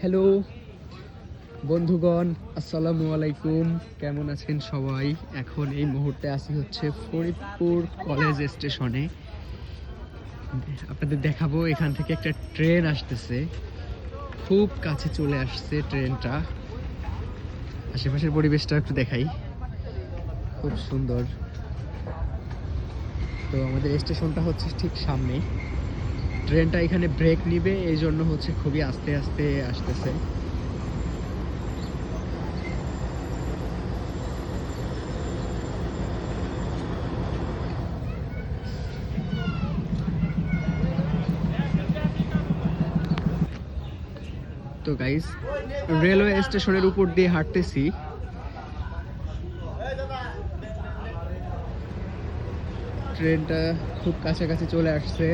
Hello বন্ধুগণ, আসসালামু আলাইকুম। কেমন আছেন সবাই? এখন এই মুহূর্তে আছি হচ্ছে ফরিদপুর কলেজ স্টেশনে। আপনাদের দেখাবো, এখান থেকে একটা ট্রেন আসতেছে, খুব কাছে চলে আসছে ট্রেনটা। আশেপাশের পরিবেশটা একটু দেখাই, খুব সুন্দর। তো আমাদের স্টেশনটা হচ্ছে ঠিক সামনে। ট্রেনটা এখানে ব্রেক নিবে, এই জন্য হচ্ছে খুবই আস্তে আস্তে আসতেছে। তো গাইস, রেলওয়ে স্টেশনের উপর দিয়ে হাঁটতেছি। ট্রেনটা খুব কাছাকাছি চলে আসছে।